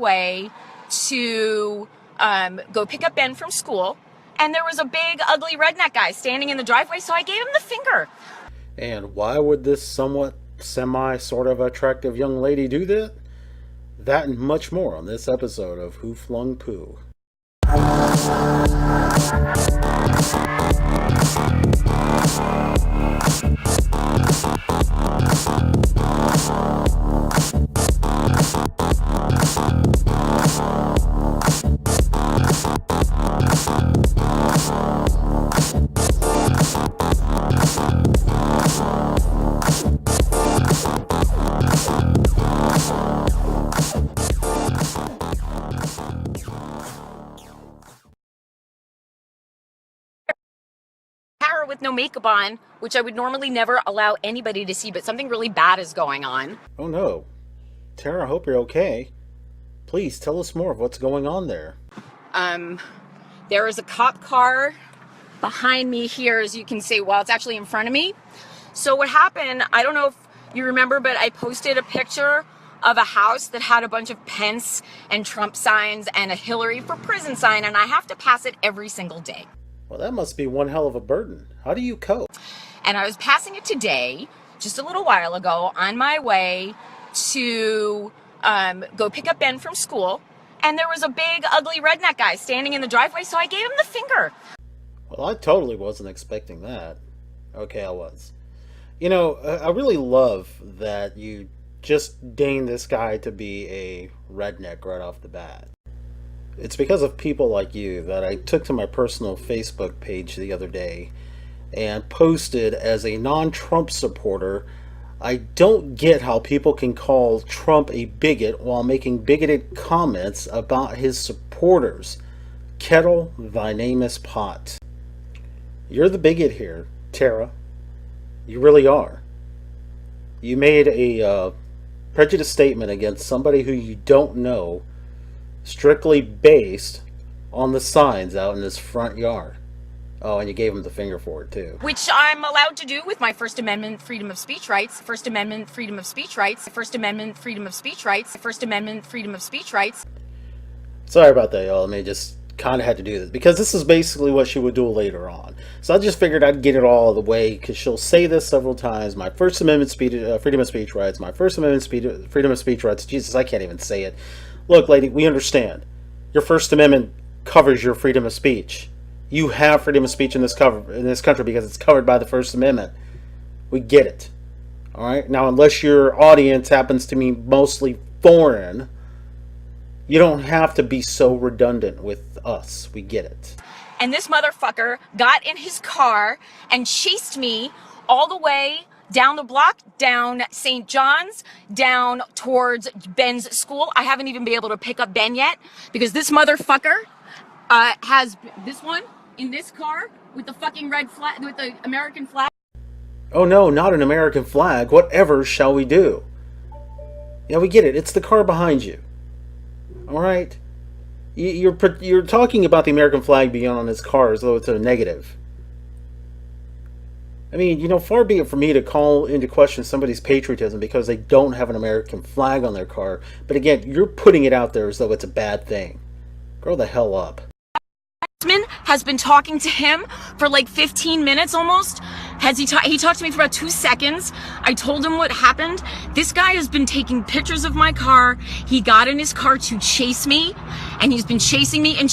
way to go pick up Ben from school, and there was a big, ugly redneck guy standing in the driveway, so I gave him the finger. And why would this somewhat sort of attractive young lady do that? That and much more on this episode of Who Flung Poo. With no makeup on, which I would normally never allow anybody to see, but something really bad is going on. Oh no. Tara, I hope you're okay. Please tell us more of what's going on there. There is a cop car behind me here, as you can see. Well, it's actually in front of me. So what happened, I don't know if you remember, but I posted a picture of a house that had a bunch of Pence and Trump signs and a Hillary for prison sign, and I have to pass it every single day. Well, that must be one hell of a burden. How do you cope? And I was passing it today, just a little while ago, on my way to go pick up Ben from school. And there was a big, ugly redneck guy standing in the driveway, so I gave him the finger. Well, I totally wasn't expecting that. Okay, I was. You know, I really love that you just deigned this guy to be a redneck right off the bat. It's because of people like you that I took to my personal Facebook page the other day and posted as a non-Trump supporter, I don't get how people can call Trump a bigot while making bigoted comments about his supporters. Kettle, thy name is pot. You're the bigot here, Tara. You really are. You made a prejudiced statement against somebody who you don't know, strictly based on the signs out in his front yard. Oh, and you gave him the finger for it, too. Which I'm allowed to do with my First Amendment freedom of speech rights. First Amendment freedom of speech rights. First Amendment freedom of speech rights. First Amendment freedom of speech rights. Sorry about that, y'all. I mean, just kind of had to do this because this is basically what she would do later on. So I just figured I'd get it all out of the way because she'll say this several times. My First Amendment freedom of speech rights. My First Amendment freedom of speech rights. Jesus, I can't even say it. Look, lady, we understand. Your First Amendment covers your freedom of speech. You have freedom of speech in this country because it's covered by the First Amendment. We get it. All right? Now, unless your audience happens to be mostly foreign, you don't have to be so redundant with us. We get it. And this motherfucker got in his car and chased me all the way down the block, down St. John's, down towards Ben's school. I haven't even been able to pick up Ben yet because this motherfucker has this one in this car with the fucking red flag, with the American flag. Oh no, not an American flag. Whatever shall we do? Yeah, we get it. It's the car behind you. All right? You're talking about the American flag being on his car as though it's a negative. I mean, you know, far be it for me to call into question somebody's patriotism because they don't have an American flag on their car. But again, you're putting it out there as though it's a bad thing. Grow the hell up. Has been talking to him for like 15 minutes almost. He talked to me for about 2 seconds. I told him what happened. This guy has been taking pictures of my car. He got in his car to chase me, and he's been chasing me and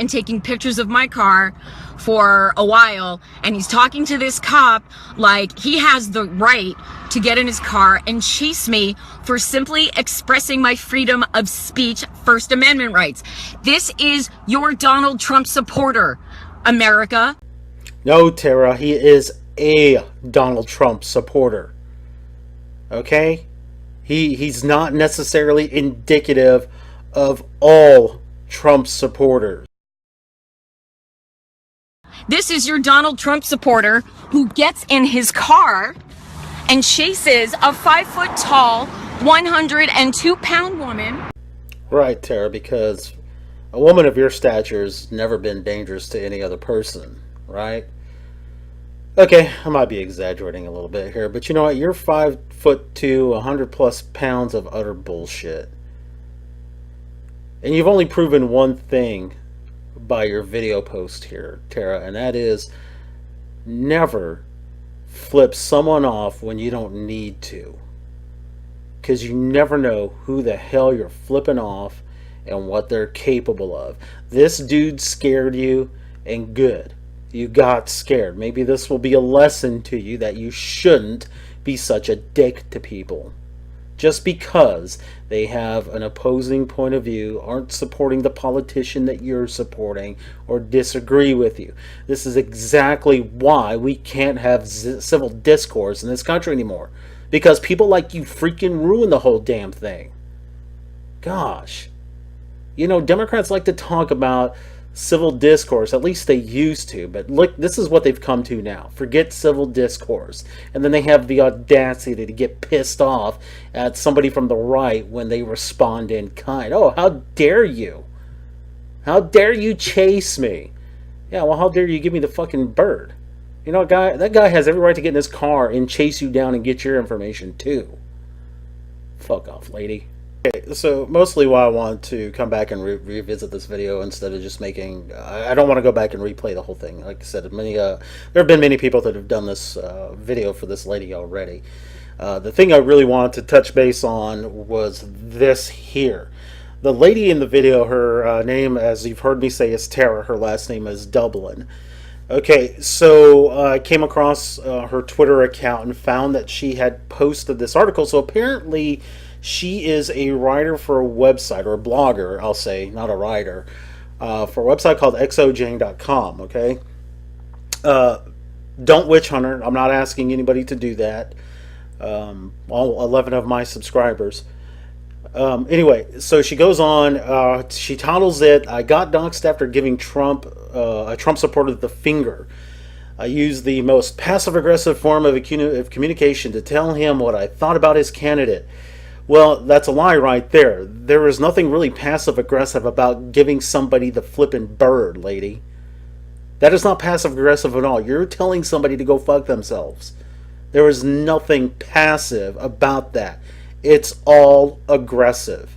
taking pictures of my car for a while, and he's talking to this cop like he has the right to get in his car and chase me for simply expressing my freedom of speech, First Amendment rights. This is your Donald Trump supporter, America. No, Tara, he is a Donald Trump supporter. Okay? He's not necessarily indicative of all Trump supporters. This is your Donald Trump supporter who gets in his car and chases a 5-foot-tall, 102-pound woman. Right, Tara, because a woman of your stature has never been dangerous to any other person, right? Okay, I might be exaggerating a little bit here, but you know what? You're 5'2", 100+ pounds of utter bullshit. And you've only proven one thing by your video post here, Tara, and that is never flip someone off when you don't need to. Because you never know who the hell you're flipping off and what they're capable of. This dude scared you, and good. You got scared. Maybe this will be a lesson to you that you shouldn't be such a dick to people. Just because they have an opposing point of view, aren't supporting the politician that you're supporting, or disagree with you. This is exactly why we can't have civil discourse in this country anymore. Because people like you freaking ruin the whole damn thing. Gosh. You know, Democrats like to talk about civil discourse, at least they used to, but look, this is what they've come to now. Forget civil discourse. And then they have the audacity to get pissed off at somebody from the right when they respond in kind. Oh, how dare you? How dare you chase me? Yeah, well, how dare you give me the fucking bird? You know, that guy has every right to get in his car and chase you down and get your information too. Fuck off, lady. Okay, so mostly why I want to come back and revisit this video instead of just making... I don't want to go back and replay the whole thing. Like I said, there have been many people that have done this video for this lady already. The thing I really wanted to touch base on was this here. The lady in the video, her name, as you've heard me say, is Tara. Her last name is Dublin. Okay, so I came across her Twitter account and found that she had posted this article. So apparently she is a writer for a website, or a blogger, I'll say, not a writer, for a website called xojang.com, okay? Don't witch hunt her. I'm not asking anybody to do that. All 11 of my subscribers. Anyway, so she goes on, she titles it, "I got doxxed after giving a Trump supporter the finger. I used the most passive-aggressive form of communication to tell him what I thought about his candidate." Well, that's a lie right there. There is nothing really passive-aggressive about giving somebody the flippin' bird, lady. That is not passive-aggressive at all. You're telling somebody to go fuck themselves. There is nothing passive about that. It's all aggressive.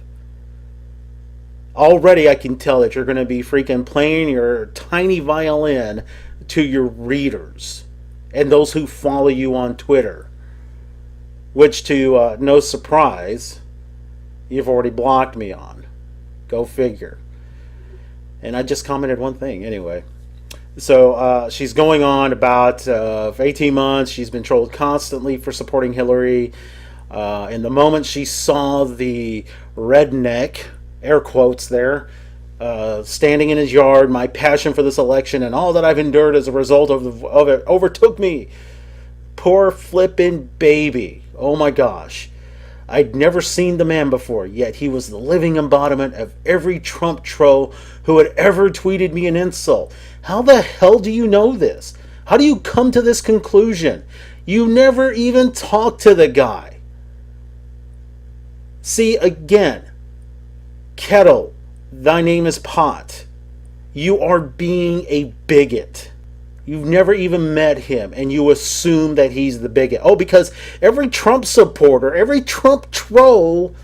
Already I can tell that you're going to be freaking playing your tiny violin to your readers and those who follow you on Twitter. Which, to no surprise, you've already blocked me on. Go figure. And I just commented one thing anyway. So she's going on about for 18 months she's been trolled constantly for supporting Hillary. And the moment she saw the redneck, air quotes there, standing in his yard, my passion for this election and all that I've endured as a result of it overtook me. Poor flippin' baby. Oh my gosh. I'd never seen the man before, yet he was the living embodiment of every Trump troll who had ever tweeted me an insult. How the hell do you know this? How do you come to this conclusion? You never even talked to the guy. See, again, kettle, thy name is pot. You are being a bigot. You've never even met him, and you assume that he's the bigot. Oh, because every Trump supporter, every Trump troll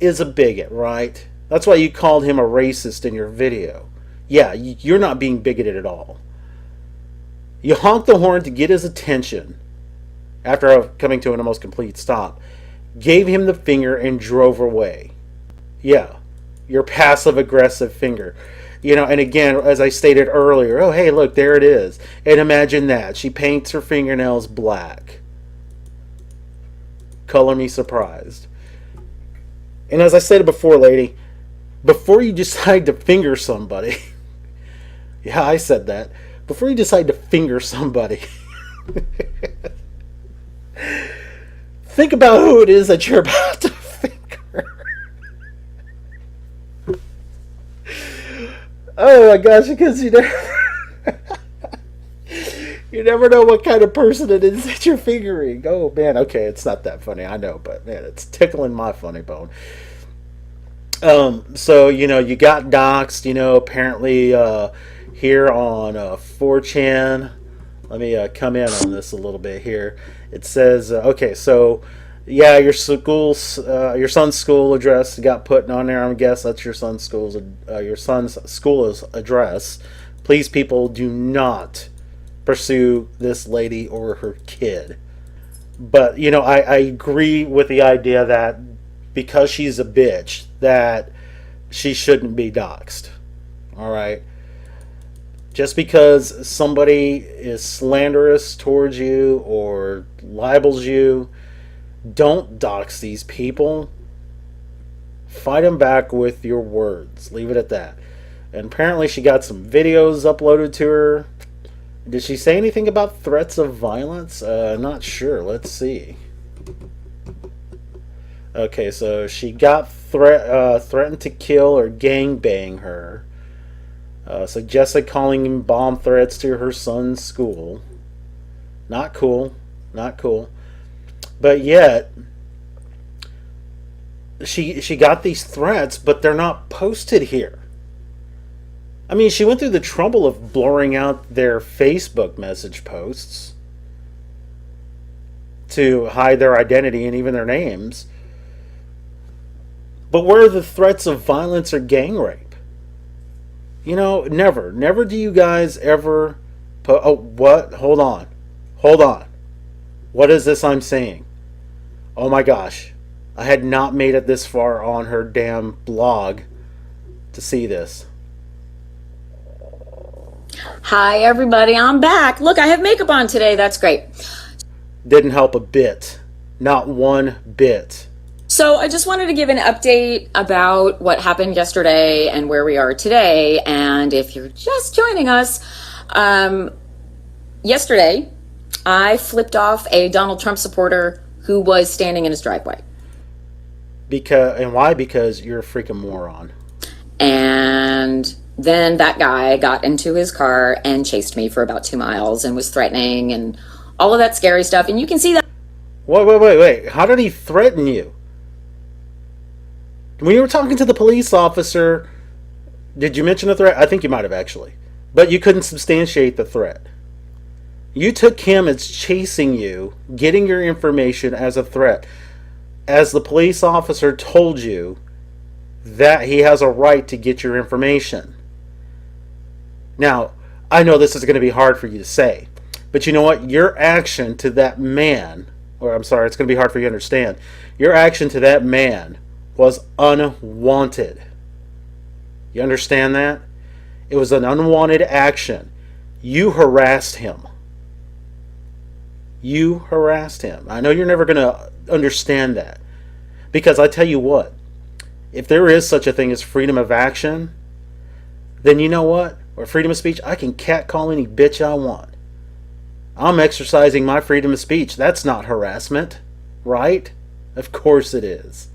is a bigot, right? That's why you called him a racist in your video. Yeah, you're not being bigoted at all. You honked the horn to get his attention after coming to an almost complete stop. Gave him the finger and drove away. Yeah, your passive-aggressive finger. You know, and again, as I stated earlier, oh, hey, look, there it is. And imagine that. She paints her fingernails black. Color me surprised. And as I said before, lady, before you decide to finger somebody, yeah, I said that. Before you decide to finger somebody, think about who it is that you're about to finger. Oh my gosh, because you never know what kind of person it is that you're fingering. Oh man, okay, it's not that funny, I know, but man, it's tickling my funny bone. So, you know, you got doxxed, you know, apparently here on 4chan. Let me come in on this a little bit here. It says, okay, so Yeah, your son's school address got put on there. I guess that's your son's school's address. Please, people, do not pursue this lady or her kid. But I agree with the idea that because she's a bitch, that she shouldn't be doxxed. All right, just because somebody is slanderous towards you or libels you, don't dox these people. Fight them back with your words. Leave it at that. And apparently she got some videos uploaded to her. Did she say anything about threats of violence? Not sure. Let's see. Okay, so she got threatened to kill or gangbang her. Suggested calling bomb threats to her son's school. Not cool. Not cool. But yet, she got these threats, but they're not posted here. I mean, she went through the trouble of blurring out their Facebook message posts to hide their identity and even their names. But where are the threats of violence or gang rape? Never do you guys ever oh, what? Hold on. What is this I'm saying? Oh my gosh. I had not made it this far on her damn blog to see this. Hi, everybody. I'm back. Look, I have makeup on today. That's great. Didn't help a bit. Not one bit. So I just wanted to give an update about what happened yesterday and where we are today. And if you're just joining us, yesterday I flipped off a Donald Trump supporter who was standing in his driveway. Why? Because you're a freaking moron. And then that guy got into his car and chased me for about 2 miles and was threatening and all of that scary stuff. And you can see that. Wait. How did he threaten you? When you were talking to the police officer, did you mention a threat? I think you might have actually. But you couldn't substantiate the threat. You took him as chasing you, getting your information as a threat. As the police officer told you that he has a right to get your information. Now, I know this is going to be hard for you to say, but you know what? Your action to that man, or I'm sorry, it's going to be hard for you to understand. Your action to that man was unwanted. You understand that? It was an unwanted action. You harassed him. I know you're never going to understand that. Because I tell you what, if there is such a thing as freedom of action, then you know what? Or freedom of speech, I can catcall any bitch I want. I'm exercising my freedom of speech. That's not harassment, right? Of course it is.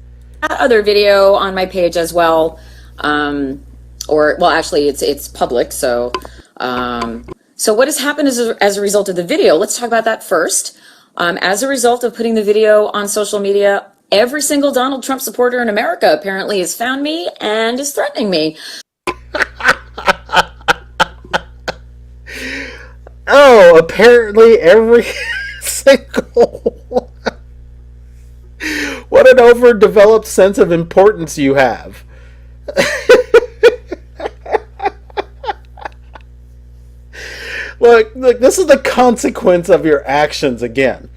Other video on my page as well, actually it's public. So what has happened as a result of the video? Let's talk about that first. As a result of putting the video on social media, every single Donald Trump supporter in America apparently has found me and is threatening me. Oh, apparently every single one. What an overdeveloped sense of importance you have. Look, this is the consequence of your actions again.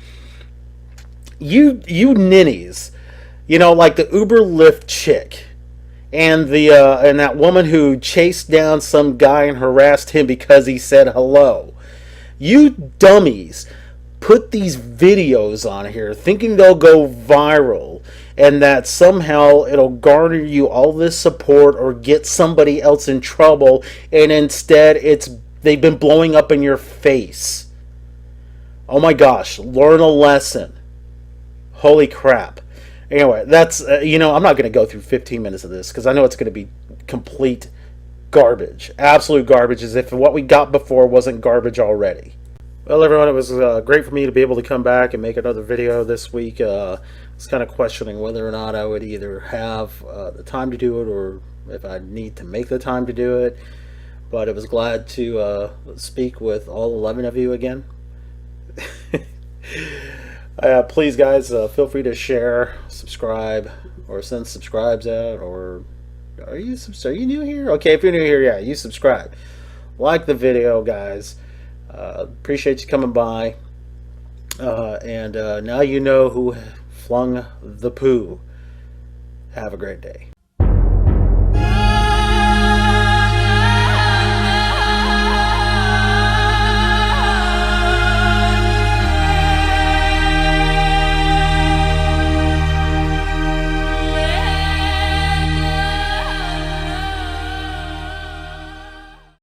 You ninnies, like the Uber Lyft chick and and that woman who chased down some guy and harassed him because he said hello. You dummies put these videos on here thinking they'll go viral and that somehow it'll garner you all this support or get somebody else in trouble, and instead they've been blowing up in your face. Oh my gosh, learn a lesson. Holy crap. Anyway, that's, I'm not going to go through 15 minutes of this because I know it's going to be complete garbage. Absolute garbage, as if what we got before wasn't garbage already. Well, everyone, it was great for me to be able to come back and make another video this week. I was kind of questioning whether or not I would either have the time to do it or if I'd need to make the time to do it. But I was glad to speak with all 11 of you again. Please, guys, feel free to share, subscribe, or send subscribes out. Or are you new here? Okay, if you're new here, yeah, you subscribe. Like the video, guys. Appreciate you coming by. And now you know who flung the poo. Have a great day.